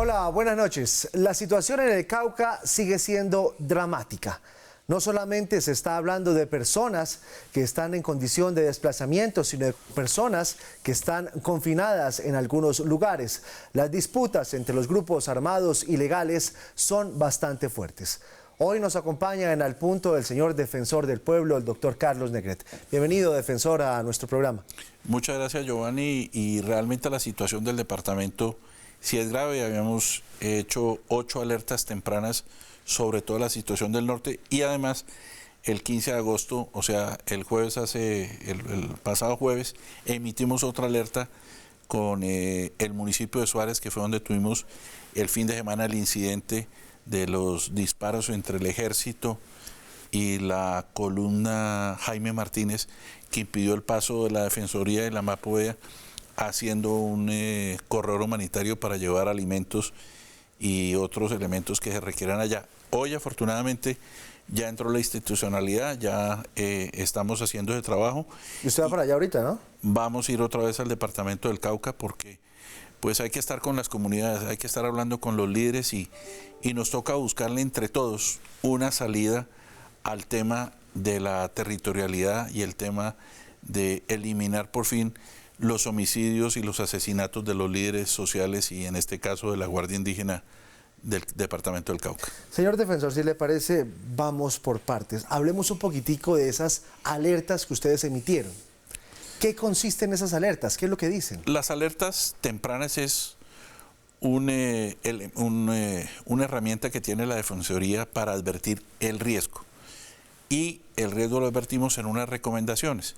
Hola, buenas noches. La situación en el Cauca sigue siendo dramática. No solamente se está hablando de personas que están en condición de desplazamiento, sino de personas que están confinadas en algunos lugares. Las disputas entre los grupos armados ilegales son bastante fuertes. Hoy nos acompaña en Al Punto el señor defensor del pueblo, el doctor Carlos Negret. Bienvenido, defensor, a nuestro programa. Muchas gracias, Giovanni. Y realmente la situación del departamento sí es grave. Habíamos hecho 8 alertas tempranas sobre toda la situación del norte y además el 15 de agosto, o sea, el pasado jueves, emitimos otra alerta con el municipio de Suárez, que fue donde tuvimos el fin de semana el incidente de los disparos entre el ejército y la columna Jaime Martínez, que impidió el paso de la Defensoría de la Mapovea, haciendo un corredor humanitario para llevar alimentos y otros elementos que se requieran allá. Hoy, afortunadamente, ya entró la institucionalidad, ya estamos haciendo ese trabajo. Y usted va para allá ahorita, ¿no? Vamos a ir otra vez al departamento del Cauca porque pues hay que estar con las comunidades, hay que estar hablando con los líderes y nos toca buscarle entre todos una salida al tema de la territorialidad y el tema de eliminar por fin los homicidios y los asesinatos de los líderes sociales y en este caso de la Guardia Indígena del departamento del Cauca. Señor defensor, si le parece, vamos por partes. Hablemos un poquitico de esas alertas que ustedes emitieron. ¿Qué consisten esas alertas? ¿Qué es lo que dicen? Las alertas tempranas es una herramienta que tiene la Defensoría para advertir el riesgo. Y el riesgo lo advertimos en unas recomendaciones.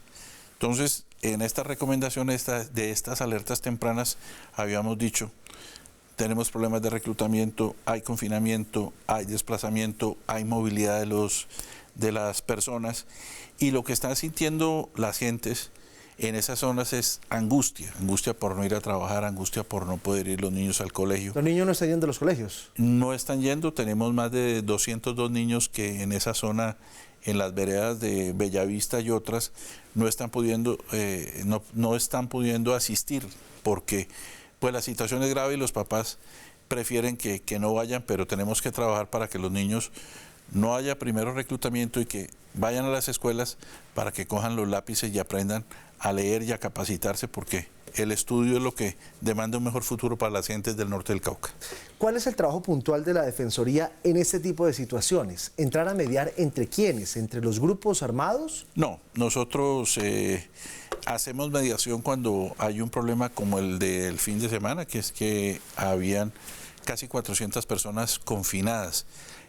Entonces, en estas recomendaciones de estas alertas tempranas habíamos dicho: tenemos problemas de reclutamiento, hay confinamiento, hay desplazamiento, hay movilidad de las personas, y lo que están sintiendo las gentes en esas zonas es angustia por no ir a trabajar, angustia por no poder ir los niños al colegio. ¿Los niños no están yendo a los colegios? No están yendo, tenemos más de 202 niños que en esa zona, en las veredas de Bellavista y otras, no están pudiendo asistir porque pues la situación es grave y los papás prefieren que no vayan, pero tenemos que trabajar para que los niños no haya primero reclutamiento y que vayan a las escuelas para que cojan los lápices y aprendan a leer y a capacitarse, porque el estudio es lo que demanda un mejor futuro para las gentes del norte del Cauca. ¿Cuál es el trabajo puntual de la Defensoría en este tipo de situaciones? ¿Entrar a mediar entre quiénes? ¿Entre los grupos armados? No, nosotros hacemos mediación cuando hay un problema como el del fin de semana, que es que habían casi 400 personas confinadas.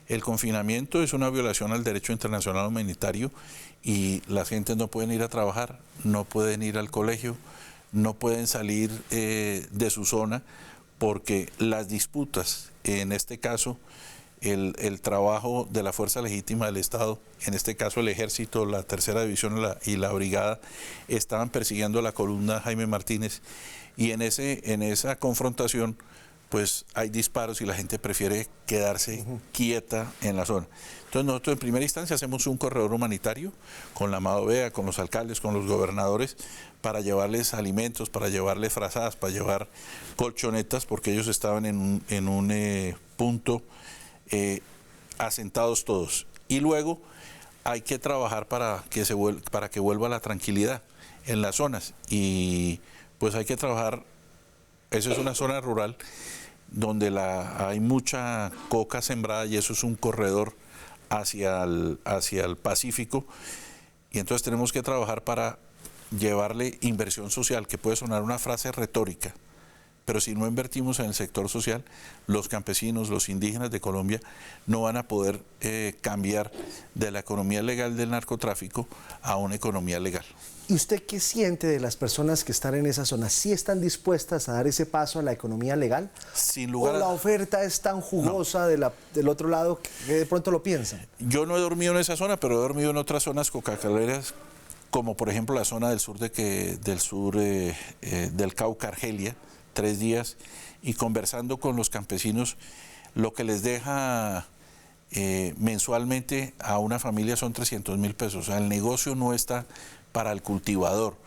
El confinamiento es una violación al derecho internacional humanitario y las gentes no pueden ir a trabajar, no pueden ir al colegio, no pueden salir de su zona porque las disputas, en este caso el trabajo de la fuerza legítima del Estado, en este caso el Ejército, la Tercera División y la Brigada, estaban persiguiendo a la columna Jaime Martínez, y en esa confrontación pues hay disparos y la gente prefiere quedarse quieta en la zona. Entonces nosotros en primera instancia hacemos un corredor humanitario con la Mapovea, con los alcaldes, con los gobernadores, para llevarles alimentos, para llevarles frazadas, para llevar colchonetas, porque ellos estaban en un punto asentados todos. Y luego hay que trabajar para que vuelva la tranquilidad en las zonas. Y pues hay que trabajar. Eso es una zona rural donde hay mucha coca sembrada y eso es un corredor hacia el Pacífico, y entonces tenemos que trabajar para llevarle inversión social, que puede sonar una frase retórica, pero si no invertimos en el sector social, los campesinos, los indígenas de Colombia no van a poder cambiar de la economía legal del narcotráfico a una economía legal. ¿Y usted qué siente de las personas que están en esa zona? ¿Sí están dispuestas a dar ese paso a la economía legal? Sin lugar ¿O la oferta es tan jugosa del otro lado que de pronto lo piensan? Yo no he dormido en esa zona, pero he dormido en otras zonas cocacaleras, como por ejemplo la zona del sur del Cauca, Argelia, 3 días, y conversando con los campesinos, lo que les deja mensualmente a una familia son 300.000 pesos. O sea, el negocio no está para el cultivador.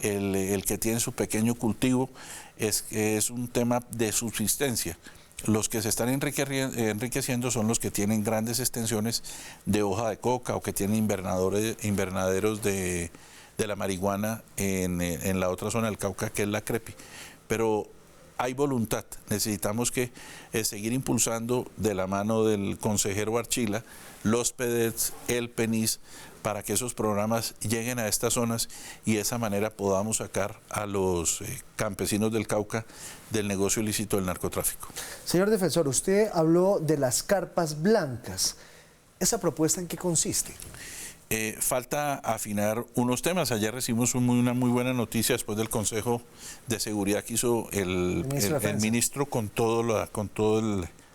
El que tiene su pequeño cultivo es un tema de subsistencia. los que se están enriqueciendo son los que tienen grandes extensiones de hoja de coca o que tienen invernaderos de la marihuana en la otra zona del Cauca, que es la Crepi. Pero hay voluntad, necesitamos que seguir impulsando de la mano del consejero Archila, los PEDETs, el PENIS, para que esos programas lleguen a estas zonas y de esa manera podamos sacar a los campesinos del Cauca del negocio ilícito del narcotráfico. Señor defensor, usted habló de las carpas blancas. ¿Esa propuesta en qué consiste? Falta afinar unos temas. Ayer recibimos una muy buena noticia después del Consejo de Seguridad que hizo el ministro con toda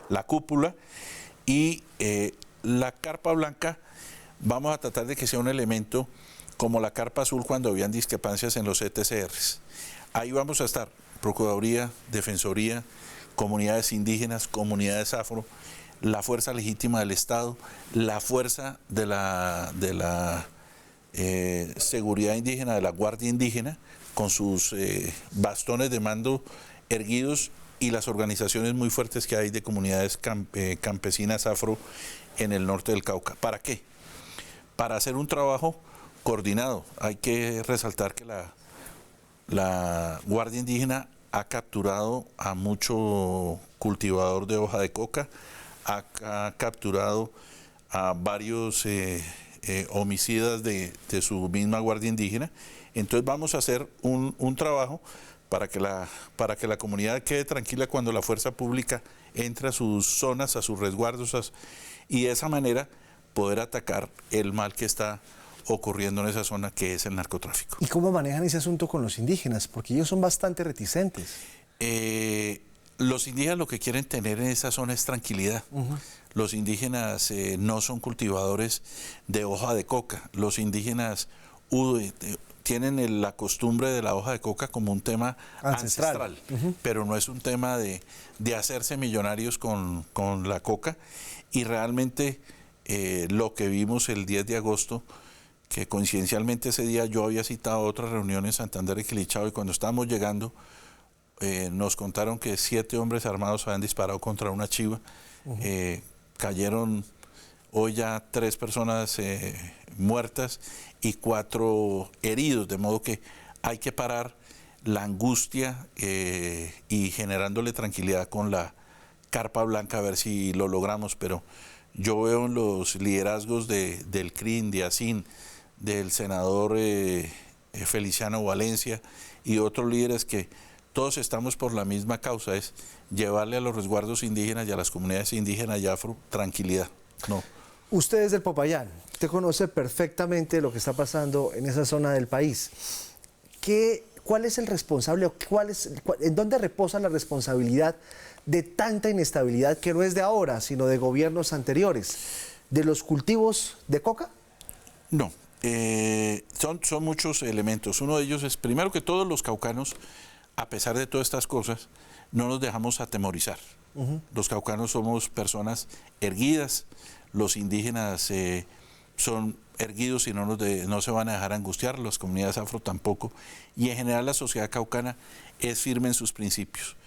la cúpula. Y la carpa blanca vamos a tratar de que sea un elemento como la carpa azul cuando habían discrepancias en los ETCRs. Ahí vamos a estar Procuraduría, Defensoría, comunidades indígenas, comunidades afro, la fuerza legítima del Estado, la fuerza de la seguridad indígena, de la Guardia Indígena, con sus bastones de mando erguidos, y las organizaciones muy fuertes que hay de comunidades campesinas afro en el norte del Cauca. ¿Para qué? Para hacer un trabajo coordinado. Hay que resaltar que la Guardia Indígena ha capturado a mucho cultivador de hoja de coca, ha capturado a varios homicidas de su misma Guardia Indígena. Entonces vamos a hacer un trabajo para que la comunidad quede tranquila cuando la fuerza pública entre a sus zonas, a sus resguardos, y de esa manera poder atacar el mal que está ocurriendo en esa zona, que es el narcotráfico. ¿Y cómo manejan ese asunto con los indígenas? Porque ellos son bastante reticentes. Los indígenas lo que quieren tener en esa zona es tranquilidad. Los indígenas no son cultivadores de hoja de coca. Los indígenas tienen la costumbre de la hoja de coca como un tema ancestral, pero no es un tema de hacerse millonarios con la coca. Y realmente lo que vimos el 10 de agosto, que coincidencialmente ese día yo había citado otra reunión en Santander y Quilichao, y cuando estábamos llegando nos contaron que 7 hombres armados habían disparado contra una chiva. Cayeron hoy ya 3 personas muertas y 4 heridos, de modo que hay que parar la angustia y generándole tranquilidad con la carpa blanca, a ver si lo logramos. Pero yo veo en los liderazgos del CRIN, de ASIN, del senador Feliciano Valencia y otros líderes que todos estamos por la misma causa, es llevarle a los resguardos indígenas y a las comunidades indígenas y afro tranquilidad. No. Usted es del Popayán, usted conoce perfectamente lo que está pasando en esa zona del país. ¿Cuál es el responsable, en dónde reposa la responsabilidad de tanta inestabilidad que no es de ahora, sino de gobiernos anteriores? ¿De los cultivos de coca? No, son muchos elementos. Uno de ellos es, primero que todos los caucanos, a pesar de todas estas cosas, no nos dejamos atemorizar. Los caucanos somos personas erguidas, los indígenas son erguidos y no se van a dejar angustiar, las comunidades afro tampoco, y en general la sociedad caucana es firme en sus principios.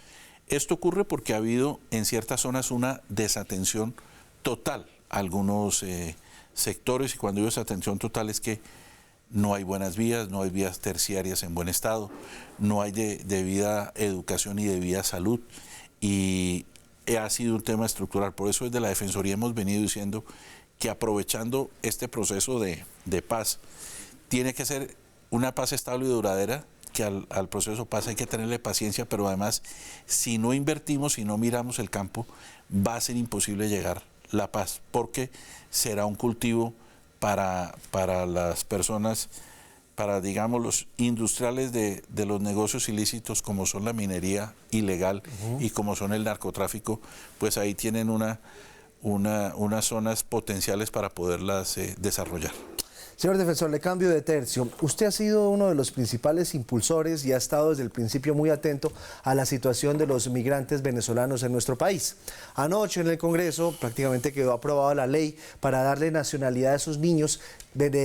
Esto ocurre porque ha habido en ciertas zonas una desatención total a algunos sectores, y cuando digo desatención total es que no hay buenas vías, no hay vías terciarias en buen estado, no hay debida educación y debida salud, y ha sido un tema estructural. Por eso desde la Defensoría hemos venido diciendo que aprovechando este proceso de paz, tiene que ser una paz estable y duradera, que al proceso de paz hay que tenerle paciencia, pero además si no invertimos, si no miramos el campo, va a ser imposible llegar la paz, porque será un cultivo para las personas, para, digamos, los industriales de los negocios ilícitos, como son la minería ilegal y como son el narcotráfico, pues ahí tienen unas zonas potenciales para poderlas desarrollar. Señor defensor, le cambio de tercio. Usted ha sido uno de los principales impulsores y ha estado desde el principio muy atento a la situación de los migrantes venezolanos en nuestro país. Anoche en el Congreso prácticamente quedó aprobada la ley para darle nacionalidad a esos niños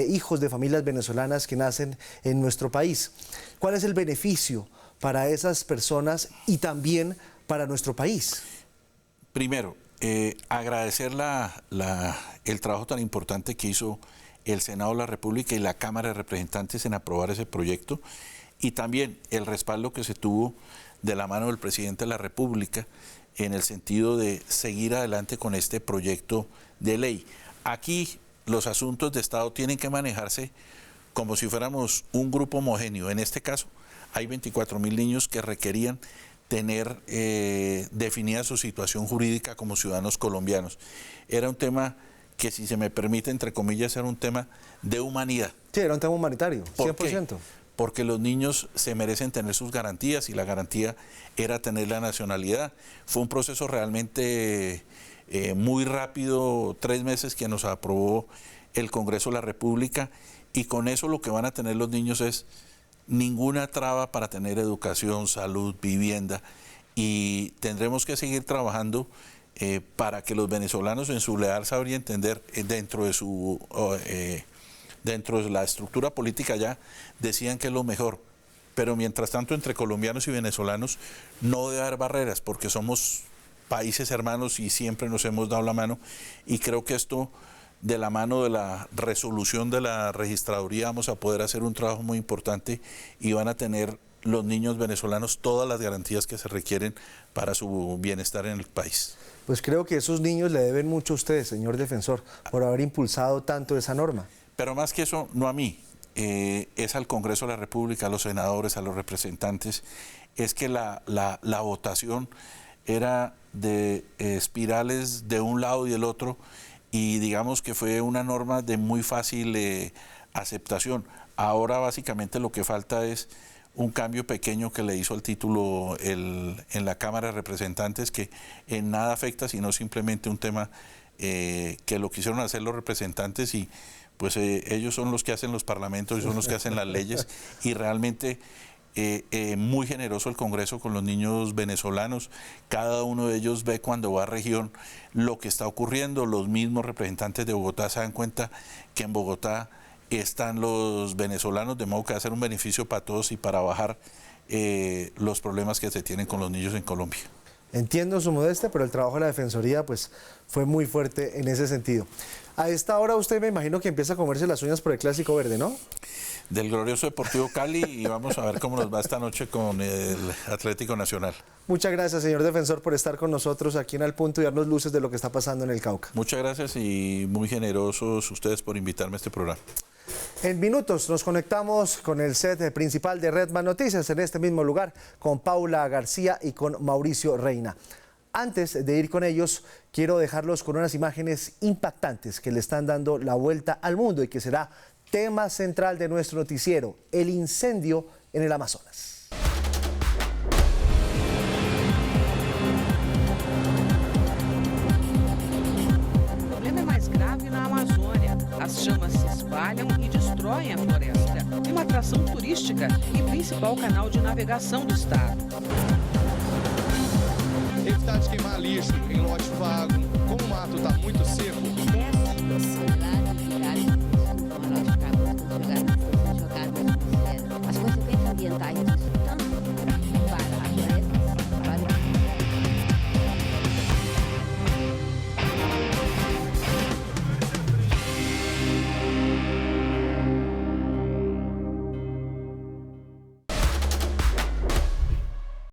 hijos de familias venezolanas que nacen en nuestro país. ¿Cuál es el beneficio para esas personas y también para nuestro país? Primero, agradecer el trabajo tan importante que hizo el Senado de la República y la Cámara de Representantes en aprobar ese proyecto, y también el respaldo que se tuvo de la mano del presidente de la República en el sentido de seguir adelante con este proyecto de ley. Aquí los asuntos de Estado tienen que manejarse como si fuéramos un grupo homogéneo. En este caso, hay 24.000 niños que requerían tener definida su situación jurídica como ciudadanos colombianos. Era un tema que, si se me permite, entre comillas, era un tema de humanidad. Sí, era un tema humanitario, 100%. ¿Por qué? Porque los niños se merecen tener sus garantías, y la garantía era tener la nacionalidad. Fue un proceso realmente muy rápido, 3 meses que nos aprobó el Congreso de la República, y con eso lo que van a tener los niños es ninguna traba para tener educación, salud, vivienda, y tendremos que seguir trabajando para que los venezolanos, en su leal saber y entender, dentro de la estructura política ya decían que es lo mejor. Pero mientras tanto, entre colombianos y venezolanos no debe haber barreras, porque somos países hermanos y siempre nos hemos dado la mano, y creo que esto, de la mano de la resolución de la registraduría, vamos a poder hacer un trabajo muy importante, y van a tener los niños venezolanos todas las garantías que se requieren para su bienestar en el país. Pues creo que esos niños le deben mucho a usted, señor defensor, por haber impulsado tanto esa norma. Pero más que eso, no a mí, es al Congreso de la República, a los senadores, a los representantes. Es que la votación era de espirales de un lado y del otro, y digamos que fue una norma de muy fácil aceptación. Ahora básicamente lo que falta es un cambio pequeño que le hizo al título en la Cámara de Representantes, que en nada afecta, sino simplemente un tema que lo quisieron hacer los representantes, y pues ellos son los que hacen los parlamentos y son los que hacen las leyes, y realmente muy generoso el Congreso con los niños venezolanos. Cada uno de ellos ve, cuando va a región, lo que está ocurriendo. Los mismos representantes de Bogotá se dan cuenta que en Bogotá están los venezolanos, de modo que va a ser un beneficio para todos y para bajar los problemas que se tienen con los niños en Colombia. Entiendo su modestia, pero el trabajo de la Defensoría pues fue muy fuerte en ese sentido. A esta hora usted, me imagino, que empieza a comerse las uñas por el Clásico Verde, ¿no? Del glorioso Deportivo Cali, y vamos a ver cómo nos va esta noche con el Atlético Nacional. Muchas gracias, señor defensor, por estar con nosotros aquí en Al Punto y darnos luces de lo que está pasando en el Cauca. Muchas gracias, y muy generosos ustedes por invitarme a este programa. En minutos nos conectamos con el set principal de Redman Noticias, en este mismo lugar, con Paula García y con Mauricio Reina. Antes de ir con ellos, quiero dejarlos con unas imágenes impactantes que le están dando la vuelta al mundo y que será tema central de nuestro noticiero: el incendio en el Amazonas. O problema é mais grave na Amazônia. As chamas se espalham e destroem a floresta. É uma atração turística e principal canal de navegação do estado.